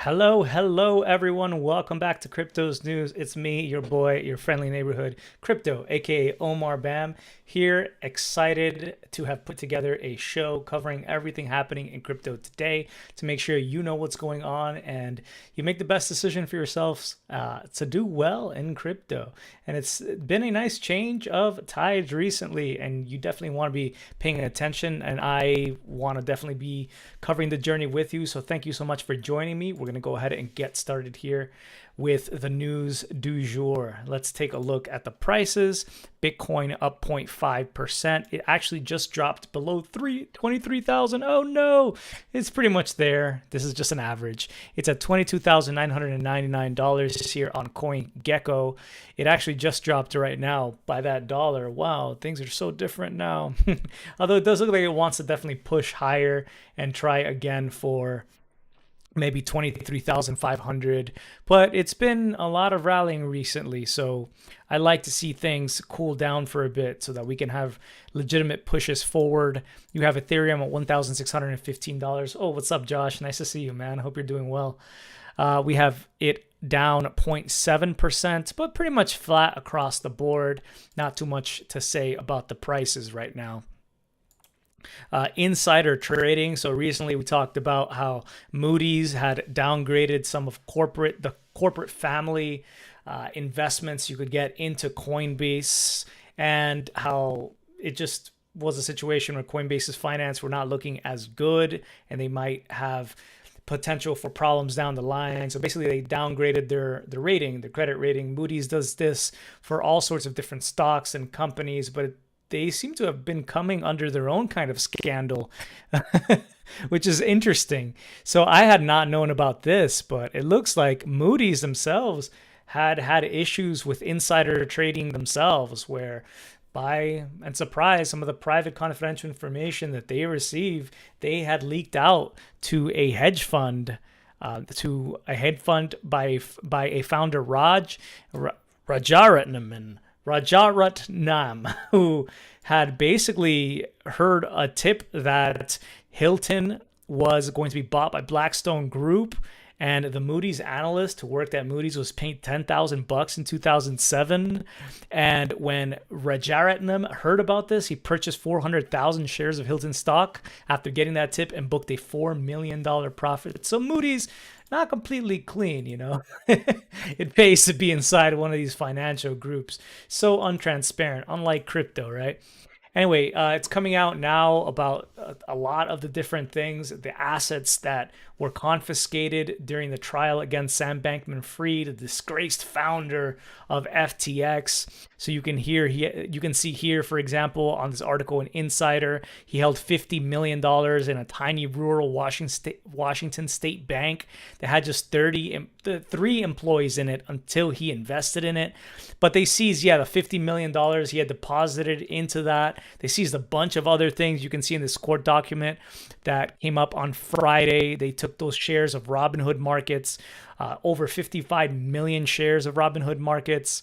Hello, everyone. Welcome back to Crypto's News. It's me, your boy, your friendly neighborhood Crypto, aka Omar Bam, here, excited to have put together a show covering everything happening in crypto today to make sure you know what's going on and you make the best decision for yourselves to do well in crypto. And it's been a nice change of tides recently, and you definitely want to be paying attention. And I want to definitely be covering the journey with you. So thank you so much for joining me. We're going to go ahead and get started here with the news du jour. Let's take a look at the prices. Bitcoin up 0.5%. It actually just dropped below 23,000. Oh no, it's pretty much there. This is just an average. It's at $22,999 here on CoinGecko. It actually just dropped right now by that dollar. Wow, things are so different now. Although it does look like it wants to definitely push higher and try again for maybe 23,500, but it's been a lot of rallying recently, so I like to see things cool down for a bit so that we can have legitimate pushes forward. You have Ethereum at $1,615. Oh, what's up, Josh? Nice to see you, man. Hope you're doing well. We have it down 0.7%, but pretty much flat across the board. Not too much to say about the prices right now. Insider trading. So recently we talked about how Moodys had downgraded some of the corporate family investments you could get into Coinbase, and how it just was a situation where Coinbase's finance were not looking as good and they might have potential for problems down the line. So basically they downgraded their rating, their credit rating. Moody's does this for all sorts of different stocks and companies, but they seem to have been coming under their own kind of scandal, which is interesting. So I had not known about this, but it looks like Moody's themselves had issues with insider trading themselves, where and surprise, some of the private confidential information that they receive, they had leaked out to a hedge fund, by a founder, Rajaratnam, who had basically heard a tip that Hilton was going to be bought by Blackstone Group, and the Moody's analyst who worked at Moody's was paid $10,000 in 2007. And when Rajaratnam heard about this, he purchased 400,000 shares of Hilton stock after getting that tip and booked a $4 million profit. So Moody's not completely clean, you know. It pays to be inside one of these financial groups. So untransparent, unlike crypto, right? Anyway, it's coming out now about a lot of the different things, the assets that were confiscated during the trial against Sam Bankman Freed, the disgraced founder of FTX. So you can see here, for example, on this article in Insider, he held $50 million in a tiny rural Washington State bank that had just 3 employees in it until he invested in it. But they seized, the $50 million he had deposited into that. They seized a bunch of other things you can see in this court document that came up on Friday. They took those shares of Robinhood Markets, over 55 million shares of Robinhood Markets.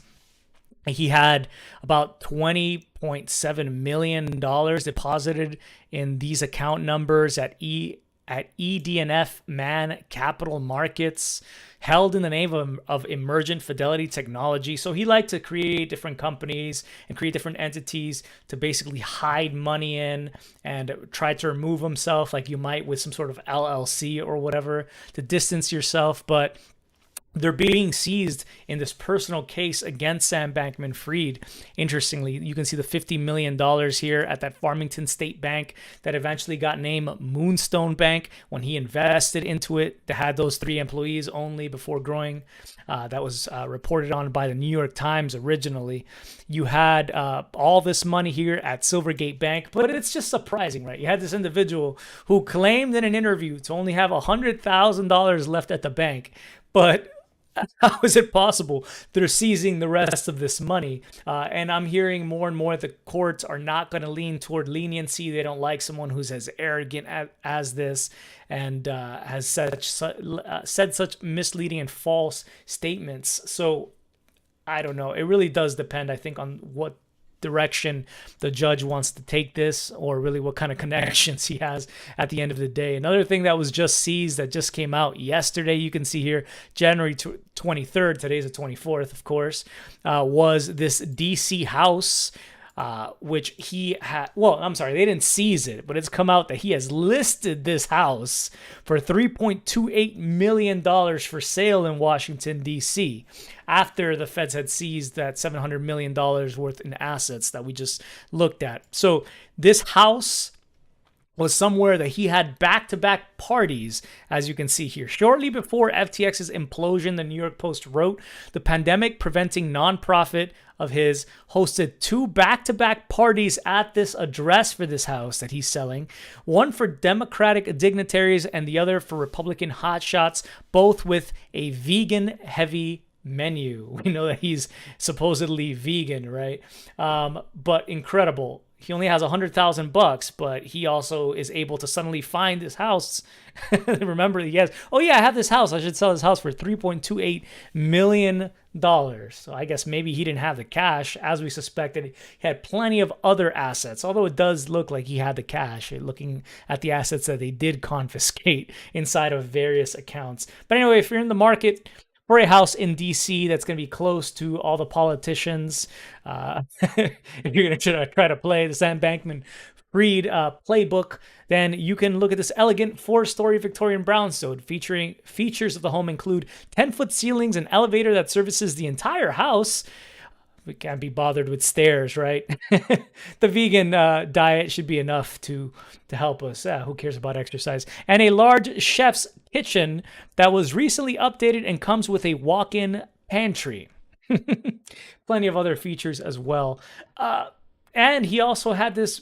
He had about $20.7 million deposited in these account numbers at EDNF Man Capital Markets, held in the name of Emergent Fidelity Technology. So he liked to create different companies and create different entities to basically hide money in and try to remove himself, like you might with some sort of LLC or whatever, to distance yourself. But they're being seized in this personal case against Sam Bankman Freed. Interestingly, you can see the $50 million here at that Farmington State Bank that eventually got named Moonstone Bank when he invested into it. They had those 3 employees only before growing. That was reported on by the New York Times originally. You had all this money here at Silvergate Bank, but it's just surprising, right? You had this individual who claimed in an interview to only have $100,000 left at the bank, but how is it possible they're seizing the rest of this money? And I'm hearing more and more the courts are not going to lean toward leniency. They don't like someone who's as arrogant as this and has said such misleading and false statements. So I don't know. It really does depend, I think, on what direction the judge wants to take this, or really what kind of connections he has at the end of the day. Another thing that was just seized, that just came out yesterday, you can see here, January 23rd, today's the 24th, of course, was this DC house, which he had, well, I'm sorry, they didn't seize it, but it's come out that he has listed this house for $3.28 million for sale in Washington, D.C., after the feds had seized that $700 million worth in assets that we just looked at. So this house was somewhere that he had back-to-back parties, as you can see here. Shortly before FTX's implosion, the New York Post wrote, the pandemic preventing nonprofit of his hosted 2 back-to-back parties at this address for this house that he's selling, one for Democratic dignitaries and the other for Republican hotshots, both with a vegan-heavy menu. We know that he's supposedly vegan, right? But incredible. He only has $100,000, but he also is able to suddenly find this house. Remember, he has, oh yeah, I have this house. I should sell this house for $3.28 million. So I guess maybe he didn't have the cash, as we suspected. He had plenty of other assets, although it does look like he had the cash, looking at the assets that they did confiscate inside of various accounts. But anyway, if you're in the market for a house in DC that's going to be close to all the politicians, if you're going to try to play the Sam Bankman Freed playbook, then you can look at this elegant 4-story Victorian brownstone. Features of the home include 10-foot ceilings, an elevator that services the entire house. We can't be bothered with stairs, right? The vegan diet should be enough to help us. Who cares about exercise? And a large chef's kitchen that was recently updated and comes with a walk-in pantry. Plenty of other features as well. And he also had this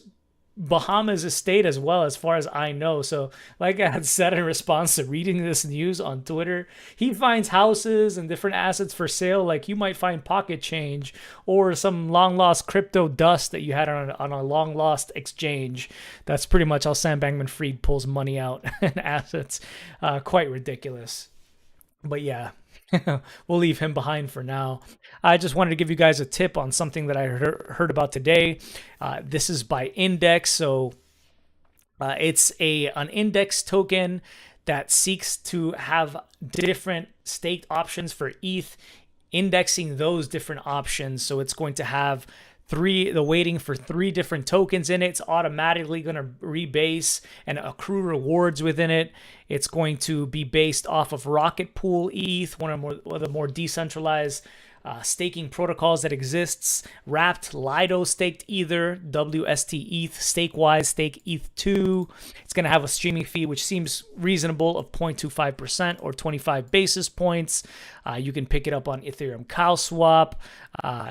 Bahamas estate as well, as far as I know. So like I had said in response to reading this news on Twitter, he finds houses and different assets for sale like you might find pocket change or some long lost crypto dust that you had on a long lost exchange. That's pretty much how Sam Bankman Freed pulls money out and assets. Quite ridiculous. But yeah, we'll leave him behind for now. I just wanted to give you guys a tip on something that I heard about today. This is by Index. So it's an index token that seeks to have different staked options for ETH, indexing those different options. So it's going to have the weighting for 3 different tokens in it. It's automatically going to rebase and accrue rewards within it. It's going to be based off of Rocket Pool ETH, one of the more decentralized staking protocols that exists. Wrapped Lido staked Ether, WST ETH, Stakewise stake ETH2. It's going to have a streaming fee, which seems reasonable, of 0.25% or 25 basis points. You can pick it up on Ethereum Cow Swap.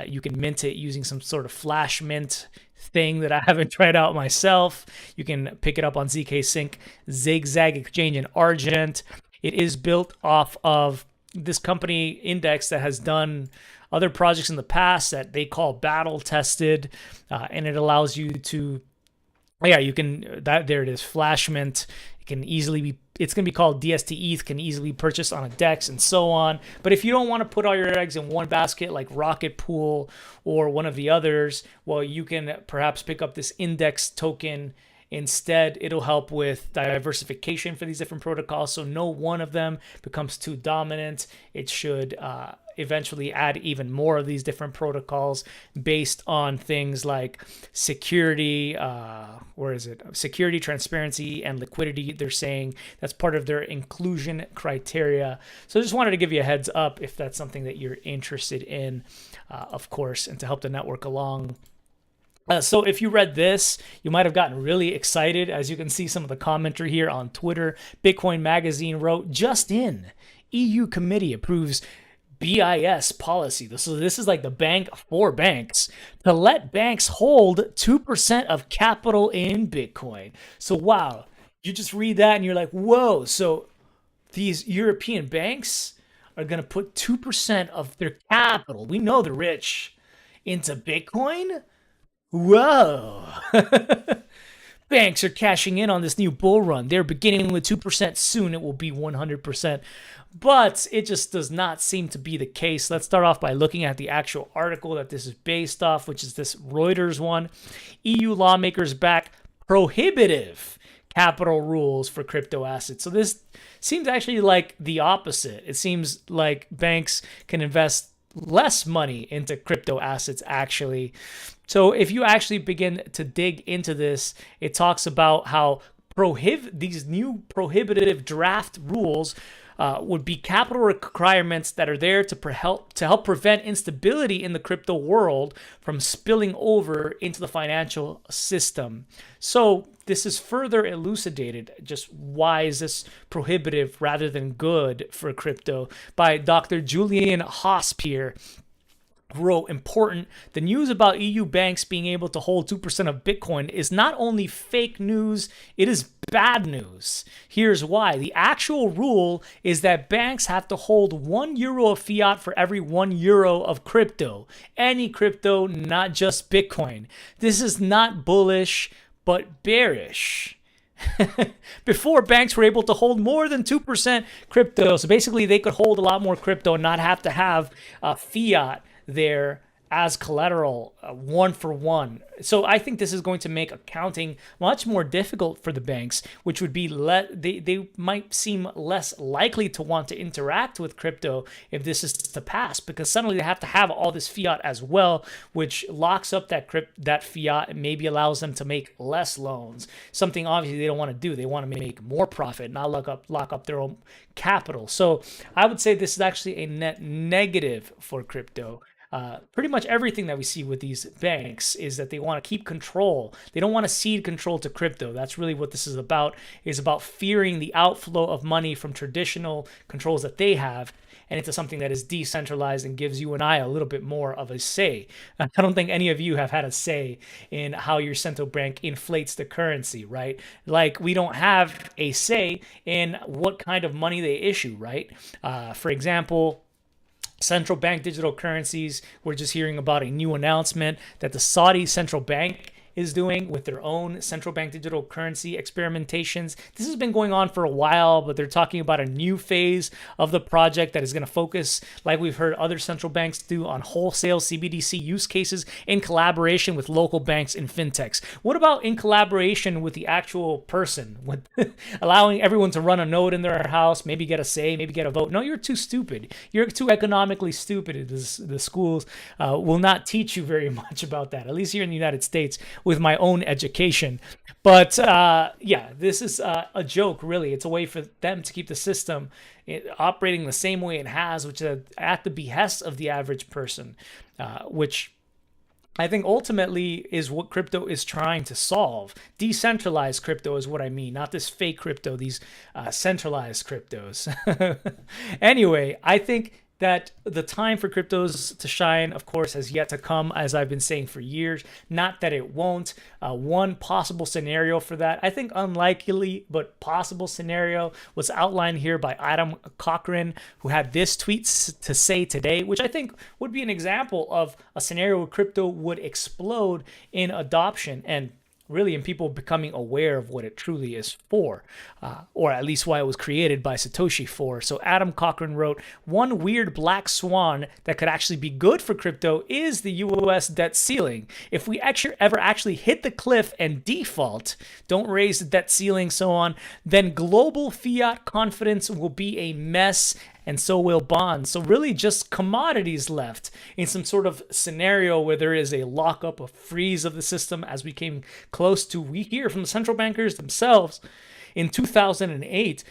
You can mint it using some sort of flash mint thing that I haven't tried out myself. You can pick it up on ZK Sync, Zigzag Exchange, and Argent. It is built off of this company Index that has done other projects in the past that they call battle tested, and it allows you to, you can, there it is, flash mint. It can easily be, it's going to be called DST ETH, can easily be purchased on a DEX and so on. But if you don't want to put all your eggs in one basket like Rocket Pool or one of the others, well, you can perhaps pick up this Index token instead. It'll help with diversification for these different protocols, so no one of them becomes too dominant. It should eventually add even more of these different protocols based on things like security, security, transparency, and liquidity. They're saying that's part of their inclusion criteria. So I just wanted to give you a heads up if that's something that you're interested in, of course, and to help the network along. So if you read this, you might have gotten really excited. As you can see some of the commentary here on Twitter. Bitcoin Magazine wrote, just in, EU committee approves BIS policy. So this is like the bank for banks to let banks hold 2% of capital in Bitcoin. So wow, you just read that and you're like, whoa. So these European banks are going to put 2% of their capital, we know the rich, into Bitcoin? Whoa. Banks are cashing in on this new bull run. They're beginning with 2%. Soon it will be 100%. But it just does not seem to be the case. Let's start off by looking at the actual article that this is based off, which is this Reuters one. EU lawmakers back prohibitive capital rules for crypto assets. So this seems actually like the opposite. It seems like banks can invest less money into crypto assets actually. So if you actually begin to dig into this, it talks about how these new prohibitive draft rules would be capital requirements that are there to help prevent instability in the crypto world from spilling over into the financial system. So this is further elucidated, just why is this prohibitive rather than good for crypto, by Dr. Julian Hospier. Wrote important. The news about EU banks being able to hold 2% of Bitcoin is not only fake news, it is bad news. Here's why. The actual rule is that banks have to hold €1 of fiat for every €1 of crypto. Any crypto, not just Bitcoin. This is not bullish, but bearish. Before, banks were able to hold more than 2% crypto. So basically, they could hold a lot more crypto and not have to have fiat there as collateral, 1-for-1. So I think this is going to make accounting much more difficult for the banks, which would be they might seem less likely to want to interact with crypto if this is to pass, because suddenly they have to have all this fiat as well, which locks up that fiat and maybe allows them to make less loans. Something obviously they don't want to do. They want to make more profit, not lock up their own capital. So I would say this is actually a net negative for crypto. Pretty much everything that we see with these banks is that they want to keep control. They don't want to cede control to crypto. That's really what this is about fearing the outflow of money from traditional controls that they have and into something that is decentralized and gives you and I a little bit more of a say. I don't think any of you have had a say in how your central bank inflates the currency, right? Like, we don't have a say in what kind of money they issue, right? For example, central bank digital currencies. We're just hearing about a new announcement that the Saudi central bank is doing with their own central bank digital currency experimentations. This has been going on for a while, but they're talking about a new phase of the project that is going to focus, like we've heard other central banks do, on wholesale CBDC use cases in collaboration with local banks and fintechs. What about in collaboration with the actual person, with allowing everyone to run a node in their house, maybe get a say, maybe get a vote? No, you're too stupid. You're too economically stupid. The schools will not teach you very much about that, at least here in the United States, with my own education. But yeah, this is a joke, really. It's a way for them to keep the system operating the same way it has, which is at the behest of the average person, which I think ultimately is what crypto is trying to solve. Decentralized crypto is what I mean, not this fake crypto, these centralized cryptos. Anyway, I think that the time for cryptos to shine, of course, has yet to come, as I've been saying for years. Not that it won't. One possible scenario for that, I think unlikely, but possible scenario, was outlined here by Adam Cochran, who had this tweet to say today, which I think would be an example of a scenario where crypto would explode in adoption and really in people becoming aware of what it truly is for, or at least why it was created by Satoshi for. So Adam Cochran wrote, one weird black swan that could actually be good for crypto is the US debt ceiling. If we ever actually hit the cliff and default, don't raise the debt ceiling, so on, then global fiat confidence will be a mess, and so will bonds. So really just commodities left in some sort of scenario where there is a lockup, a freeze of the system, as we came close to, we hear from the central bankers themselves in 2008.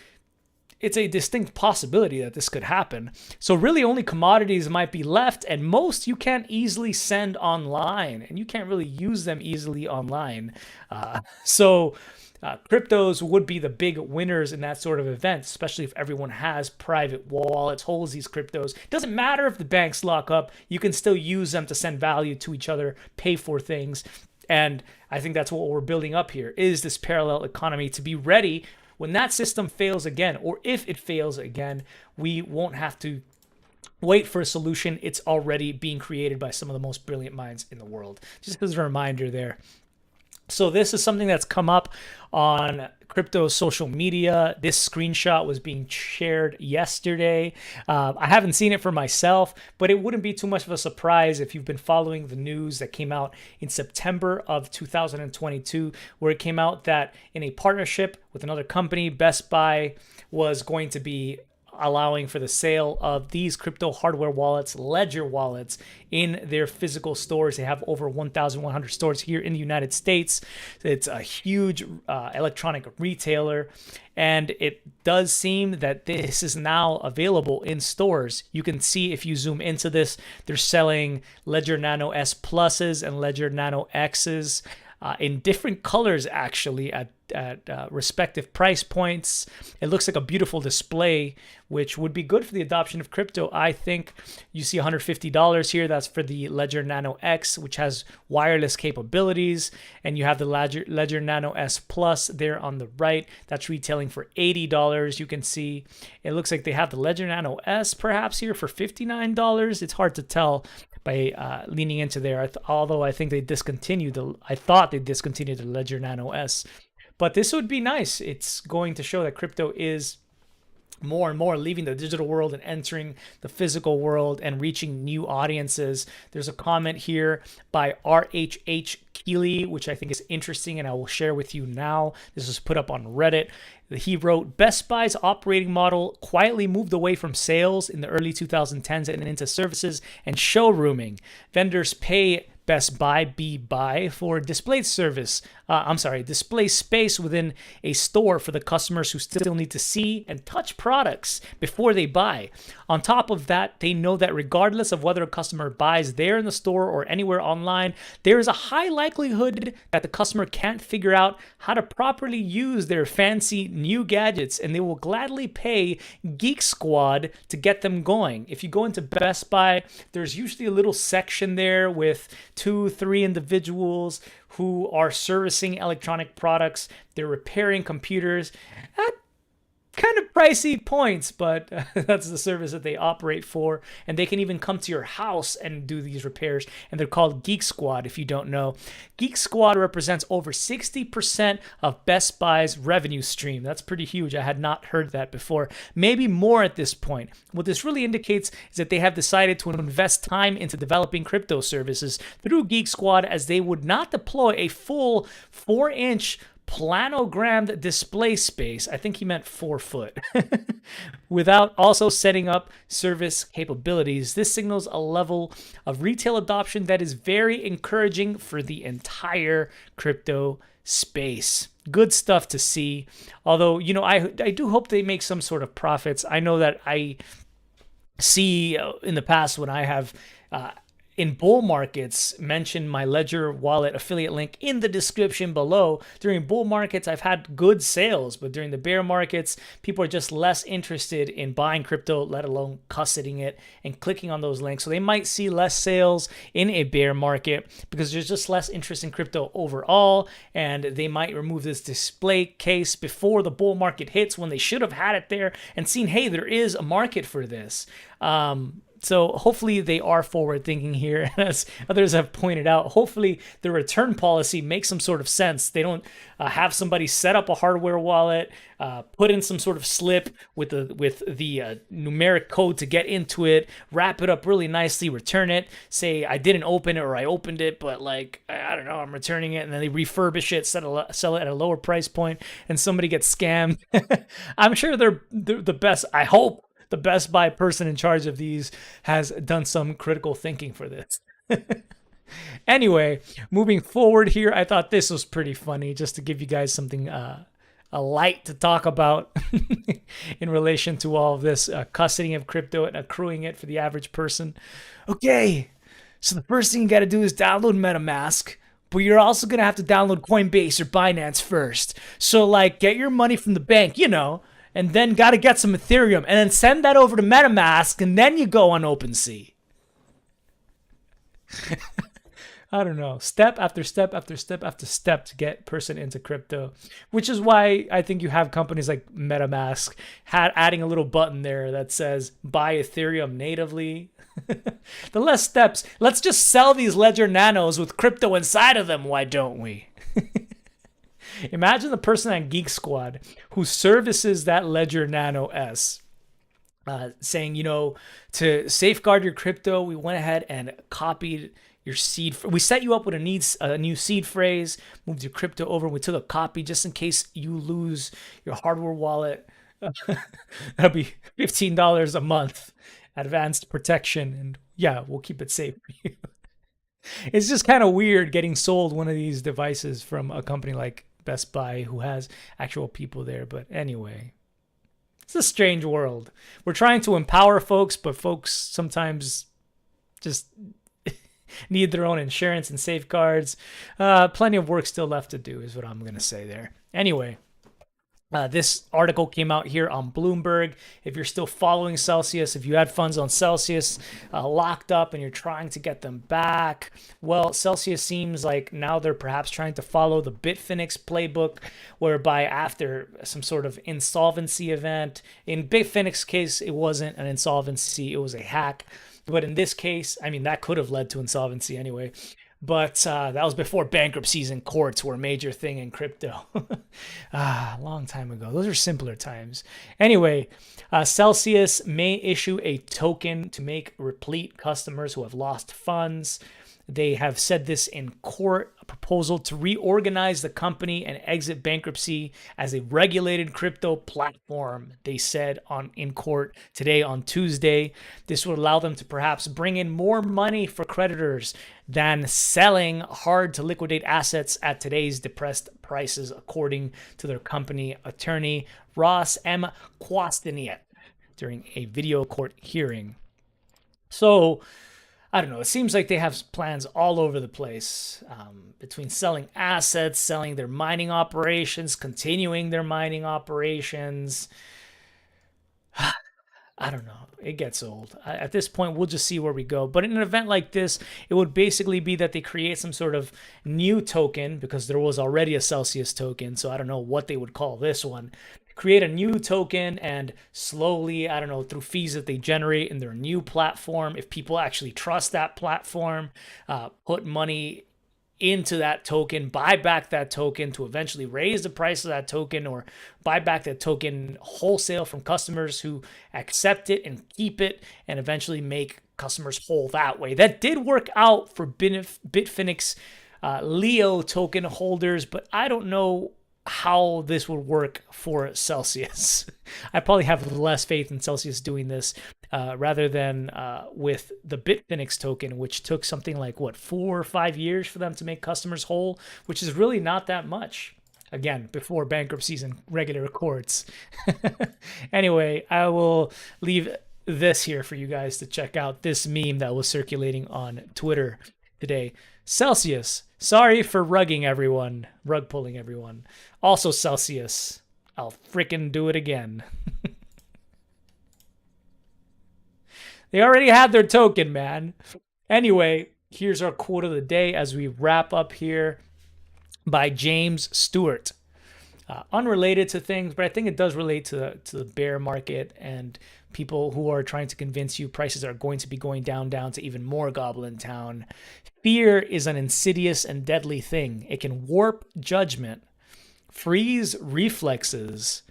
It's a distinct possibility that this could happen. So really only commodities might be left, and most you can't easily send online, and you can't really use them easily online. Cryptos would be the big winners in that sort of event, especially if everyone has private wallets, holds these cryptos. It doesn't matter if the banks lock up, you can still use them to send value to each other, pay for things. And I think that's what we're building up here, is this parallel economy to be ready when that system fails again, or if it fails again, we won't have to wait for a solution. It's already being created by some of the most brilliant minds in the world. Just as a reminder there. So this is something that's come up on crypto social media. This screenshot was being shared yesterday. I haven't seen it for myself, but it wouldn't be too much of a surprise if you've been following the news that came out in September of 2022, where it came out that in a partnership with another company, Best Buy was going to be allowing for the sale of these crypto hardware wallets, ledger wallets, in their physical stores. They have over 1,100 stores here in the United States. It's a huge electronic retailer, and it does seem that this is now available in stores. You can see if you zoom into this, they're selling Ledger Nano S Pluses and Ledger Nano X's in different colors, actually, at respective price points. It looks like a beautiful display, which would be good for the adoption of crypto. I think you see $150 here. That's for the Ledger Nano X, which has wireless capabilities. And you have the Ledger Nano S Plus there on the right. That's retailing for $80. You can see it looks like they have the Ledger Nano S perhaps here for $59. It's hard to tell by leaning into there. Although I think they discontinued I thought they discontinued the Ledger Nano S. But this would be nice. It's going to show that crypto is more and more leaving the digital world and entering the physical world and reaching new audiences. There's a comment here by RHH Keeley, which I think is interesting, and I will share with you now. This was put up on Reddit. He wrote, Best Buy's operating model quietly moved away from sales in the early 2010s and into services and showrooming. Vendors pay Best Buy for display display space within a store for the customers who still need to see and touch products before they buy. On top of that, they know that regardless of whether a customer buys there in the store or anywhere online, there is a high likelihood that the customer can't figure out how to properly use their fancy new gadgets, and they will gladly pay Geek Squad to get them going. If you go into Best Buy, there's usually a little section there with 2-3 individuals who are servicing electronic products. They're repairing computers at kind of pricey points, but that's the service that they operate for. And they can even come to your house and do these repairs. And they're called Geek Squad, if you don't know. Geek Squad represents over 60% of Best Buy's revenue stream. That's pretty huge. I had not heard that before. Maybe more at this point. What this really indicates is that they have decided to invest time into developing crypto services through Geek Squad, as they would not deploy a full 4-inch planogrammed display space, I think he meant 4 foot, without also setting up service capabilities. This signals a level of retail adoption that is very encouraging for the entire crypto space. Good stuff to see. Although, I do hope they make some sort of profits. I know that I see in the past when I have in bull markets, mention my Ledger wallet affiliate link in the description below. During bull markets, I've had good sales, but during the bear markets, people are just less interested in buying crypto, let alone custodying it and clicking on those links. So they might see less sales in a bear market because there's just less interest in crypto overall, and they might remove this display case before the bull market hits when they should have had it there and seen, hey, there is a market for this. So hopefully they are forward thinking here. As others have pointed out, hopefully the return policy makes some sort of sense. They don't have somebody set up a hardware wallet, put in some sort of slip with the numeric code to get into it, wrap it up really nicely, return it, say I didn't open it or I opened it, but I don't know, I'm returning it, and then they refurbish it, sell it at a lower price point, and somebody gets scammed. I'm sure they're the best. I hope the Best Buy person in charge of these has done some critical thinking for this. Anyway, moving forward here, I thought this was pretty funny, just to give you guys something a light to talk about in relation to all of this custodying of crypto and accruing it for the average person. Okay, so the first thing you got to do is download MetaMask, but you're also going to have to download Coinbase or Binance first. So get your money from the bank, and then got to get some Ethereum, and then send that over to MetaMask, and then you go on OpenSea. I don't know. Step after step after step after step to get person into crypto, which is why I think you have companies like MetaMask adding a little button there that says buy Ethereum natively. The less steps. Let's just sell these Ledger Nanos with crypto inside of them. Why don't we? Imagine the person at Geek Squad who services that Ledger Nano S, saying, to safeguard your crypto, we went ahead and copied your seed. We set you up with a new seed phrase, moved your crypto over. We took a copy just in case you lose your hardware wallet. That'll be $15 a month, advanced protection, and yeah, we'll keep it safe for you. It's just kind of weird getting sold one of these devices from a company like Best Buy who has actual people there. But anyway, it's a strange world. We're trying to empower folks, but folks sometimes just need their own insurance and safeguards. Plenty of work still left to do is what I'm going to say there. Anyway, this article came out here on Bloomberg. If you're still following Celsius, if you had funds on Celsius locked up and you're trying to get them back, well, Celsius seems like now they're perhaps trying to follow the Bitfinex playbook, whereby after some sort of insolvency event, in Bitfinex case, it wasn't an insolvency, it was a hack. But in this case, I mean, that could have led to insolvency anyway. But that was before bankruptcies and courts were a major thing in crypto. A long time ago. Those are simpler times. Anyway, Celsius may issue a token to make replete customers who have lost funds. They have said this in court, a proposal to reorganize the company and exit bankruptcy as a regulated crypto platform, they said in court today on Tuesday. This would allow them to perhaps bring in more money for creditors than selling hard to liquidate assets at today's depressed prices, according to their company attorney, Ross M. Kwastiniet, during a video court hearing. So, I don't know. It seems like they have plans all over the place, between selling assets, selling their mining operations, continuing their mining operations. I don't know. It gets old. At this point, we'll just see where we go. But in an event like this, it would basically be that they create some sort of new token, because there was already a Celsius token. So I don't know what they would call this one. Create a new token, and slowly, I don't know, through fees that they generate in their new platform, if people actually trust that platform, put money into that token, buy back that token to eventually raise the price of that token, or buy back that token wholesale from customers who accept it and keep it, and eventually make customers whole that way. That did work out for Bitfinex Leo token holders, but I don't know how this would work for Celsius. I probably have less faith in Celsius doing this rather than with the Bitfinex token, which took something like, 4 or 5 years for them to make customers whole, which is really not that much. Again, before bankruptcies and regular courts. Anyway, I will leave this here for you guys to check out, this meme that was circulating on Twitter today. Celsius, sorry for rug pulling everyone. Also Celsius, I'll frickin' do it again. They already had their token, man. Anyway, here's our quote of the day as we wrap up here, by James Stewart. Unrelated to things, but I think it does relate to the bear market and people who are trying to convince you prices are going to be going down to even more Goblin Town. Fear is an insidious and deadly thing. It can warp judgment, freeze reflexes,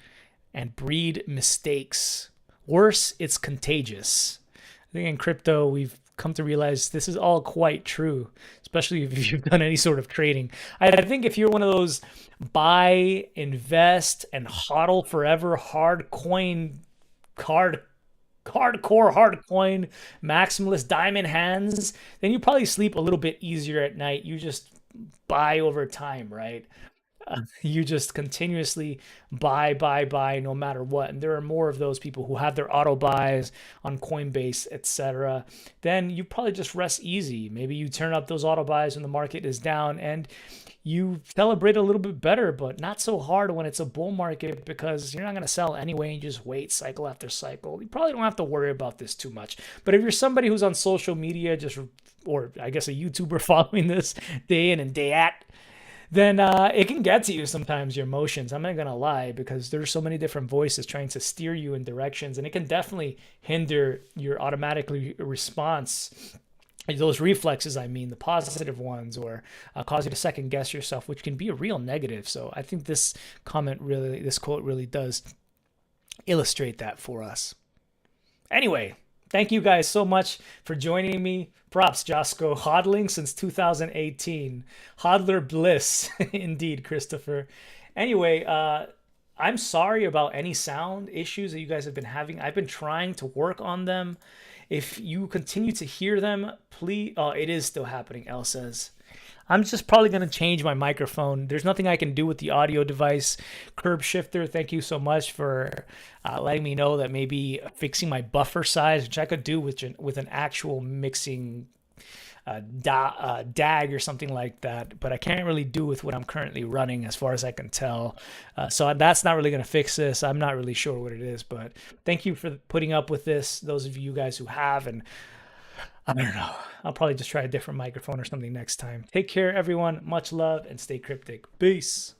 and breed mistakes. Worse, it's contagious. I think in crypto, we've come to realize this is all quite true, especially if you've done any sort of trading. I think if you're one of those buy, invest, and hodl forever hardcore hardcoin maximalist diamond hands, then you probably sleep a little bit easier at night. You just buy over time, right? You just continuously buy no matter what. And there are more of those people who have their auto buys on Coinbase, etc. Then you probably just rest easy. Maybe you turn up those auto buys when the market is down, and you celebrate a little bit better, but not so hard when it's a bull market, because you're not going to sell anyway and just wait cycle after cycle. You probably don't have to worry about this too much. But if you're somebody who's on social media, or I guess a YouTuber following this day in and day out, then it can get to you sometimes, your emotions. I'm not going to lie, because there's so many different voices trying to steer you in directions, and it can definitely hinder your automatic response those reflexes, I mean, the positive ones, or cause you to second guess yourself, which can be a real negative. So I think this this quote really does illustrate that for us. Anyway, thank you guys so much for joining me. Props, Josco. Hodling since 2018. Hodler bliss, indeed, Christopher. Anyway, I'm sorry about any sound issues that you guys have been having. I've been trying to work on them. If you continue to hear them, please. Oh, it is still happening, Elle says. I'm just probably going to change my microphone. There's nothing I can do with the audio device. Curb Shifter, thank you so much for letting me know that maybe fixing my buffer size, which I could do with an actual mixing DAG or something like that, but I can't really do with what I'm currently running as far as I can tell. So that's not really going to fix this. I'm not really sure what it is, but thank you for putting up with this, those of you guys who have, and I don't know. I'll probably just try a different microphone or something next time. Take care, everyone. Much love and stay cryptic. Peace.